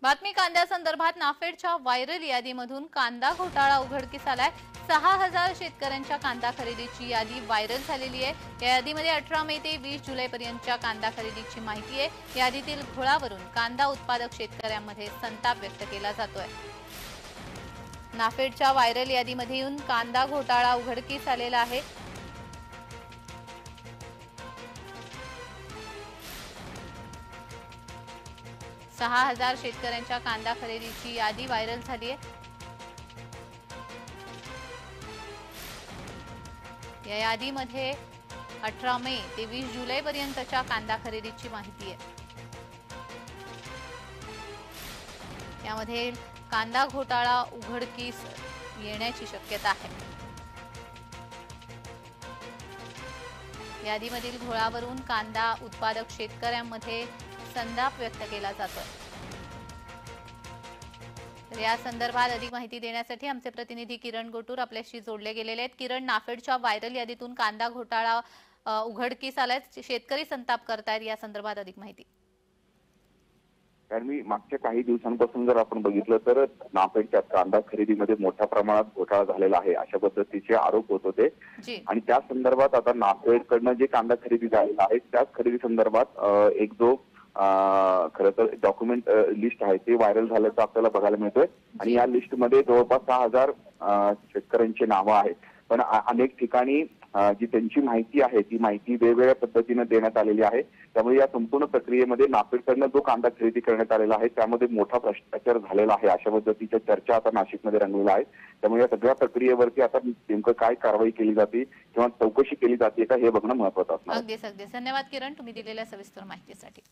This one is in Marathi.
बातमी कांद्यासंदर्भात नाफेडच्या व्हायरल यादीमधून कांदा घोटाळा उघडकीस आलाय। 6,000 शेतकऱ्यांच्या कांदा खरेदीची यादी व्हायरल झालेली आहे। या यादीमध्ये 18 मे ते 20 जुलैपर्यंतच्या कांदा खरेदीची माहिती आहे। यादीतील घोळावरून कांदा उत्पादक शेतकऱ्यांमध्ये संताप व्यक्त केला जातोय। नाफेडच्या व्हायरल यादीमधून कांदा घोटाळा उघडकीस आलेला आहे। 6,000 शेतकऱ्यांच्या कांदा खरेदीची यादी व्हायरल झाली आहे। या यादीमध्ये 18 मे ते 20 जुलैपर्यंतच्या कांदा खरेदीची माहिती आहे। यामध्ये कांदा घोटाळा उघडकीस येण्याची शक्यता आहे। यादीमधील घोळावरून कांदा उत्पादक शेतकऱ्यांमध्ये संताप व्यक्त केला जातोय। तर या संदर्भात अधिक माहिती देण्यासाठी आमचे प्रतिनिधी किरण गोटूर आपल्याशी जोडले गेलेले आहेत। किरण, नाफेडच्या व्हायरल यादीतून कांदा घोटाळा उघडकीस आलाय, शेतकरी संताप करतायत, या संदर्भात अधिक माहिती। कारण मी मागच्या काही दिवसांपासून जर आपण बघितलं तर नाफेडच्या कांदा खरेदीमध्ये मोठ्या प्रमाणात घोटाळा झालेला आहे अशा पद्धतीचे आरोप होत होते आणि त्या संदर्भात आता नाफेडकडनं जे कांदा खरेदी झालेला आहे त्याच खरेदी संदर्भात एक जो खरं तर डॉक्युमेंट लिस्ट आहे ते व्हायरल झाल्याचं आपल्याला बघायला मिळतोय आणि या लिस्टमध्ये जवळपास 6,000 शेतकऱ्यांची नावं आहेत। पण अनेक ठिकाणी जी त्यांची माहिती आहे ती माहिती वेगवेगळ्या पद्धतीने देण्यात आलेली आहे। त्यामुळे या संपूर्ण प्रक्रियेमध्ये नाफेडकडनं जो कांदा खरेदी करण्यात आलेला आहे त्यामध्ये मोठा भ्रष्टाचार झालेला आहे अशा पद्धतीच्या चर्चा आता नाशिकमध्ये रंगलेल्या आहेत। त्यामुळे या सगळ्या प्रक्रियेवरती आता नेमकं काय कारवाई केली जाते किंवा चौकशी केली जाते का हे बघणं महत्त्वाचं असणार आहे। अगदीच धन्यवाद किरण, तुम्ही दिलेल्या सविस्तर माहितीसाठी।